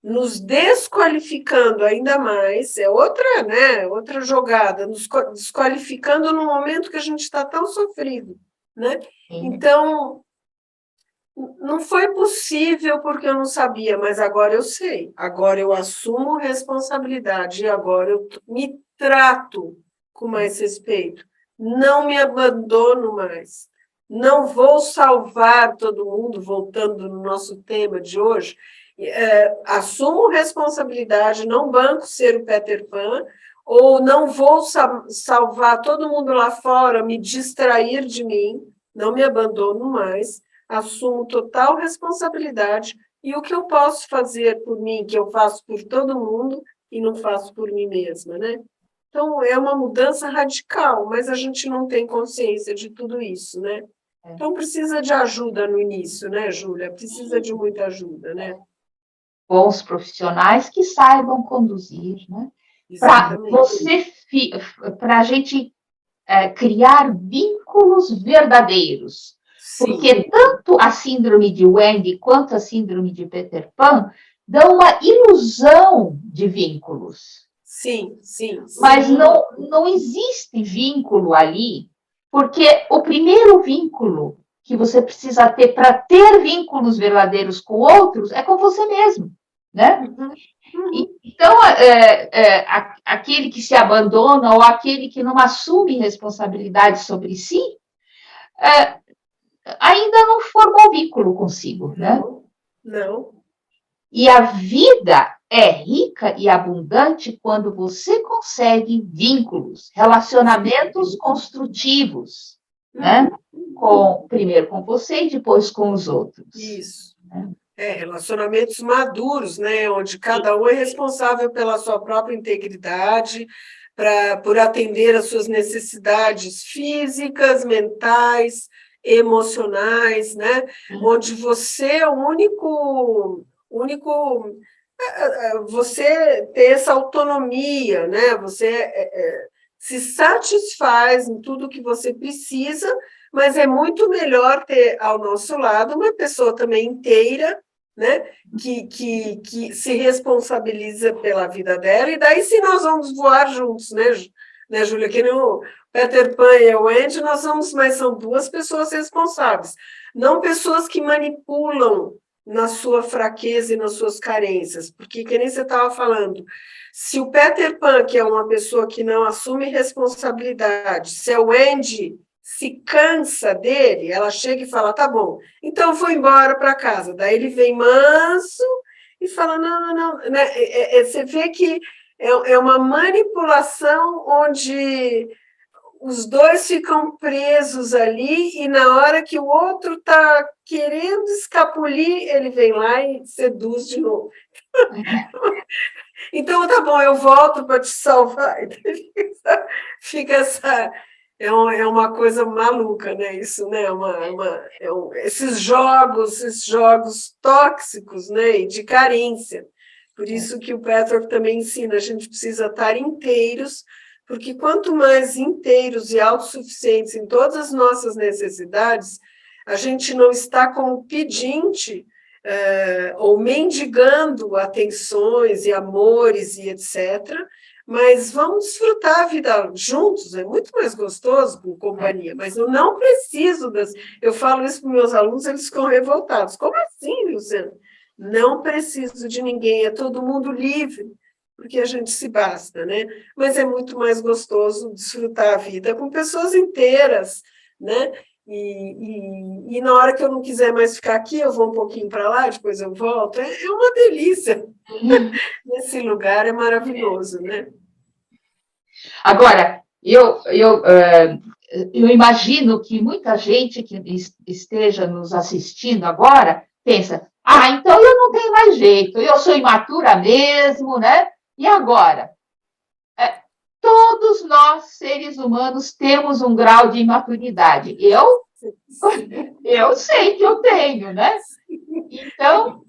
nos desqualificando ainda mais, é outra, né, outra jogada, nos desqualificando no momento que a gente está tão sofrido, né? Então, não foi possível porque eu não sabia, mas agora eu sei. Agora eu assumo responsabilidade e agora eu me trato com mais respeito. Não me abandono mais. Não vou salvar todo mundo, voltando no nosso tema de hoje. Assumo responsabilidade, não banco ser o Peter Pan, ou não vou salvar todo mundo lá fora, me distrair de mim, não me abandono mais, assumo total responsabilidade e o que eu posso fazer por mim, que eu faço por todo mundo e não faço por mim mesma, né? Então, é uma mudança radical, mas a gente não tem consciência de tudo isso, né? Então, precisa de ajuda no início, né, Júlia? Precisa de muita ajuda, né? Bons profissionais que saibam conduzir, né? Para a gente criar vínculos verdadeiros. Sim. Porque tanto a síndrome de Wendy quanto a síndrome de Peter Pan dão uma ilusão de vínculos. Sim. Mas não existe vínculo ali, porque o primeiro vínculo que você precisa ter para ter vínculos verdadeiros com outros é com você mesmo, né? Então, aquele que se abandona ou aquele que não assume responsabilidade sobre si, ainda não formou vínculo consigo, né? Não. E a vida é rica e abundante quando você consegue vínculos, relacionamentos construtivos, né? Primeiro com você e depois com os outros. Isso. Né? Relacionamentos maduros, né? Onde cada um é responsável pela sua própria integridade, por atender às suas necessidades físicas, mentais, emocionais, né? Onde você é o único você ter essa autonomia, né? Você se satisfaz em tudo que você precisa, mas é muito melhor ter ao nosso lado uma pessoa também inteira, né? Que se responsabiliza pela vida dela, e daí sim nós vamos voar juntos, né, Júlia? Que nem o Peter Pan e o Andy, mas são duas pessoas responsáveis, não pessoas que manipulam na sua fraqueza e nas suas carências, porque, que nem você estava falando, se o Peter Pan, que é uma pessoa que não assume responsabilidade, se o Andy se cansa dele, ela chega e fala, tá bom, então eu vou embora para casa. Daí ele vem manso e fala, não. Né? Você vê que é uma manipulação onde os dois ficam presos ali e na hora que o outro está querendo escapulir, ele vem lá e seduz de novo. Então, tá bom, eu volto para te salvar. Fica essa... É uma coisa maluca, né? Isso, né? Esses jogos tóxicos, né? E de carência. Por isso que o Petrov também ensina, a gente precisa estar inteiros, porque quanto mais inteiros e autossuficientes em todas as nossas necessidades, a gente não está como pedinte ou mendigando atenções e amores e etc., mas vamos desfrutar a vida juntos, é muito mais gostoso com companhia, mas eu não preciso Eu falo isso para meus alunos, eles ficam revoltados. Como assim, Luciana? Não preciso de ninguém, é todo mundo livre, porque a gente se basta, né? Mas é muito mais gostoso desfrutar a vida com pessoas inteiras, né? E na hora que eu não quiser mais ficar aqui, eu vou um pouquinho para lá, depois eu volto. É uma delícia. Nesse lugar é maravilhoso, né? Agora, eu imagino que muita gente que esteja nos assistindo agora pensa, então eu não tenho mais jeito, eu sou imatura mesmo, né? E agora? Todos nós, seres humanos, temos um grau de imaturidade. Eu sei que eu tenho, né? Então,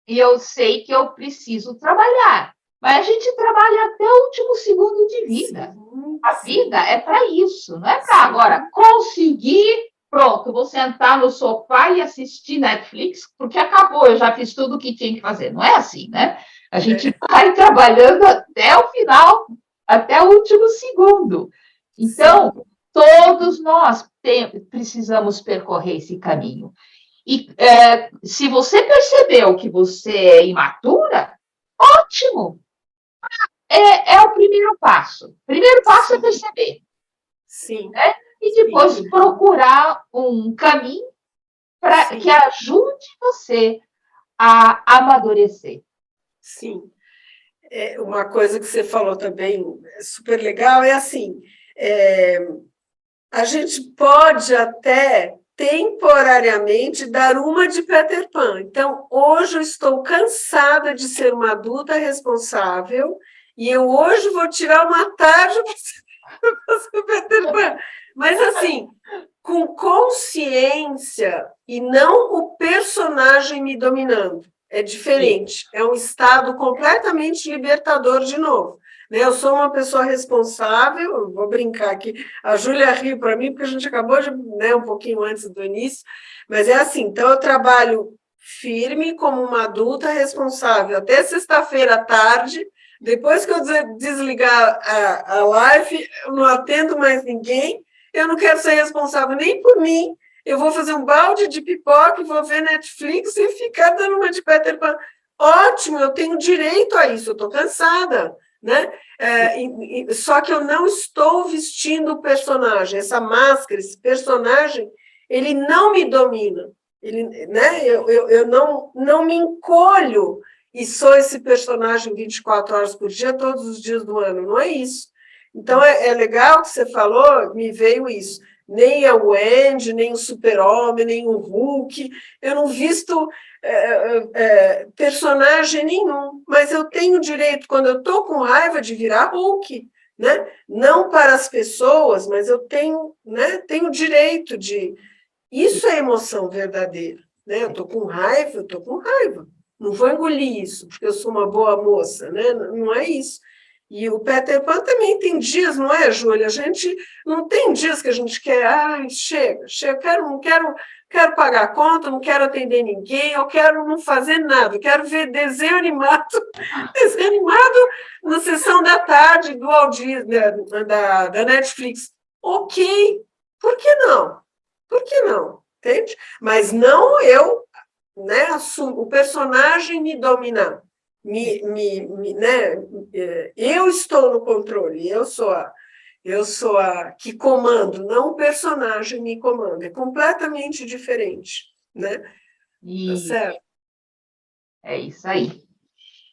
eu sei que eu preciso trabalhar. Mas a gente trabalha até o último segundo de vida. A vida é para isso, não é para agora conseguir, pronto, vou sentar no sofá e assistir Netflix, porque acabou, eu já fiz tudo o que tinha que fazer. Não é assim, né? A gente vai trabalhando até o final, até o último segundo. Então, todos nós precisamos percorrer esse caminho. E se você percebeu que você é imatura, ótimo! É o primeiro passo. O primeiro passo é perceber. Sim. Né? E depois procurar um caminho que ajude você a amadurecer. Sim. Uma coisa que você falou também super legal é assim, a gente pode até temporariamente dar uma de Peter Pan. Então, hoje eu estou cansada de ser uma adulta responsável e eu hoje vou tirar uma tarde para ser Peter Pan. Mas, assim, com consciência e não o personagem me dominando. É diferente. É um estado completamente libertador de novo. Eu sou uma pessoa responsável, vou brincar aqui, a Júlia riu para mim, porque a gente acabou de, um pouquinho antes do início, mas é assim, então eu trabalho firme como uma adulta responsável até sexta-feira à tarde, depois que eu desligar a live, eu não atendo mais ninguém, eu não quero ser responsável nem por mim, eu vou fazer um balde de pipoca, vou ver Netflix e ficar dando uma de Peter Pan. Ótimo, eu tenho direito a isso, eu estou cansada. Né? Só que eu não estou vestindo o personagem, essa máscara, esse personagem, ele não me domina, eu não me encolho e sou esse personagem 24 horas por dia, todos os dias do ano, não é isso. Então, é legal que você falou, me veio isso. Nem o Andy, nem o Super-Homem, nem o Hulk, eu não visto personagem nenhum, mas eu tenho direito, quando eu estou com raiva, de virar Hulk, né? Não para as pessoas, mas eu tenho direito de... Isso é emoção verdadeira, né? Eu estou com raiva, não vou engolir isso, porque eu sou uma boa moça, né? Não é isso. E o Peter Pan também tem dias, não é, Júlia? A gente não tem dias que a gente quer, chega, não quero pagar a conta, não quero atender ninguém, eu quero não fazer nada, eu quero ver desenho animado na sessão da tarde do Walt Disney, da Netflix. Ok, por que não? Por que não? Entende? Mas não eu, assumo, o personagem me dominar. Eu estou no controle, eu sou a que comando, não o personagem me comanda, é completamente diferente, né? Tá certo? É isso aí.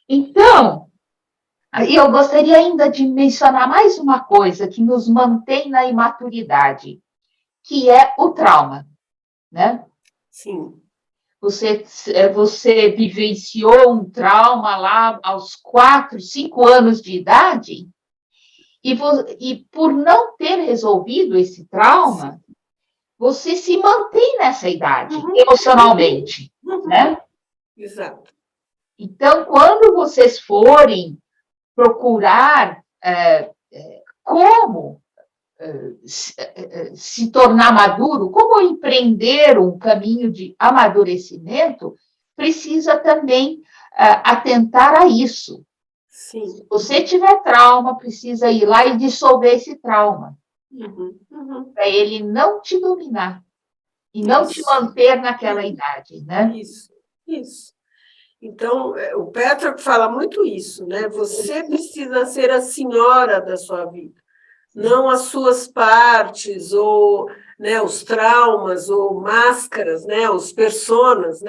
Então, eu gostaria ainda de mencionar mais uma coisa que nos mantém na imaturidade, que é o trauma, né? Sim. Você vivenciou um trauma lá aos 4, 5 anos de idade e por não ter resolvido esse trauma, você se mantém nessa idade, emocionalmente, né? Exato. Então, quando vocês forem procurar como se tornar maduro, como empreender um caminho de amadurecimento, precisa também atentar a isso. Sim. Se você tiver trauma, precisa ir lá e dissolver esse trauma, para ele não te dominar e não te manter naquela idade, né? Isso. Então, o Petrarch fala muito isso, né? Você precisa ser a senhora da sua vida, não as suas partes, ou os traumas, ou máscaras, os personas,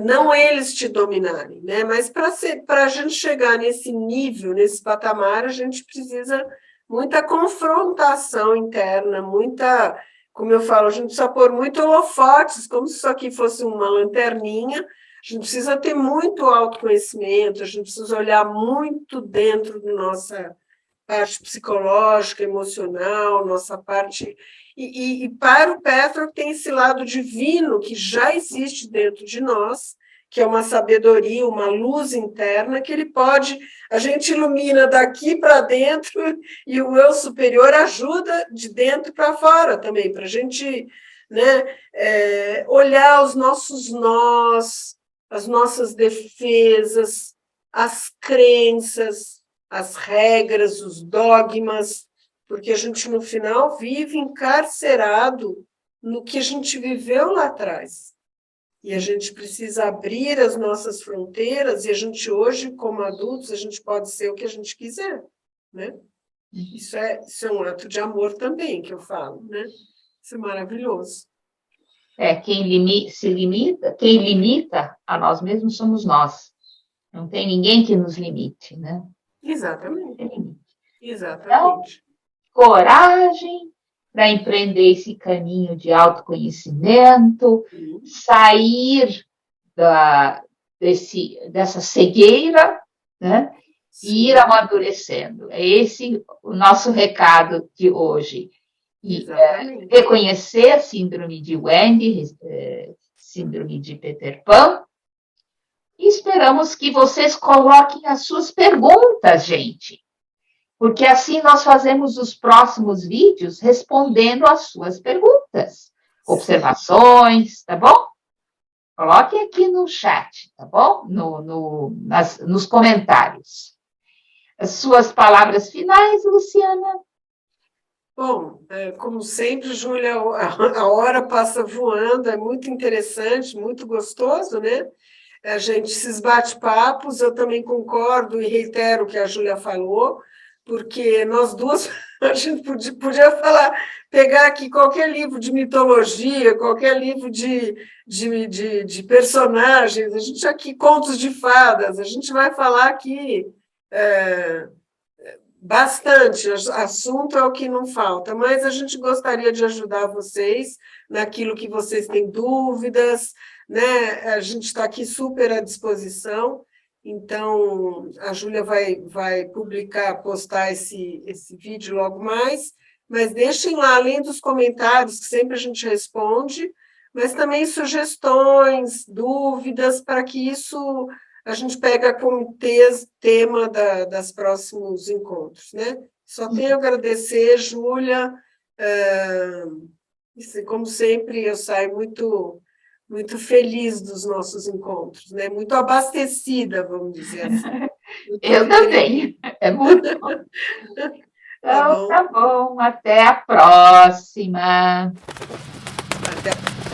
não eles te dominarem, né? Mas para a gente chegar nesse nível, nesse patamar, a gente precisa muita confrontação interna, muita, como eu falo, a gente precisa pôr muito holofotes, como se isso aqui fosse uma lanterninha. A gente precisa ter muito autoconhecimento, a gente precisa olhar muito dentro da nossa parte psicológica, emocional, nossa parte. E para o Petro tem esse lado divino que já existe dentro de nós, que é uma sabedoria, uma luz interna, que ele pode, a gente ilumina daqui para dentro, e o eu superior ajuda de dentro para fora também, para a gente, né, olhar os nossos nós, as nossas defesas, as crenças, as regras, os dogmas, porque a gente, no final, vive encarcerado no que a gente viveu lá atrás. E a gente precisa abrir as nossas fronteiras, e a gente hoje, como adultos, a gente pode ser o que a gente quiser, né? Isso é um ato de amor também, que eu falo, né? Isso é maravilhoso. Quem limita a nós mesmos somos nós. Não tem ninguém que nos limite, né? Exatamente. Então, coragem para empreender esse caminho de autoconhecimento, sair dessa cegueira, né? E ir amadurecendo. É esse o nosso recado de hoje. E reconhecer a síndrome de Wendy, síndrome de Peter Pan, e esperamos que vocês coloquem as suas perguntas, gente. Porque assim nós fazemos os próximos vídeos respondendo às suas perguntas, observações, tá bom? Coloquem aqui no chat, tá bom? Nos comentários. As suas palavras finais, Luciana? Bom, como sempre, Júlia, a hora passa voando, é muito interessante, muito gostoso, né? A gente, esses bate-papos, eu também concordo e reitero o que a Júlia falou, porque nós duas, a gente podia falar, pegar aqui qualquer livro de mitologia, qualquer livro de personagens, a gente aqui, contos de fadas, a gente vai falar aqui bastante, assunto é o que não falta, mas a gente gostaria de ajudar vocês naquilo que vocês têm dúvidas, né? A gente está aqui super à disposição. Então, a Júlia vai publicar, postar esse vídeo logo mais, mas deixem lá, além dos comentários, que sempre a gente responde, mas também sugestões, dúvidas, para que isso a gente pega como tema das próximos encontros, né? Só tenho a agradecer, Júlia, como sempre, eu saio muito muito feliz dos nossos encontros, né? Muito abastecida, vamos dizer assim. Eu também, é muito bom. Então, tá bom, até a próxima. Até a próxima.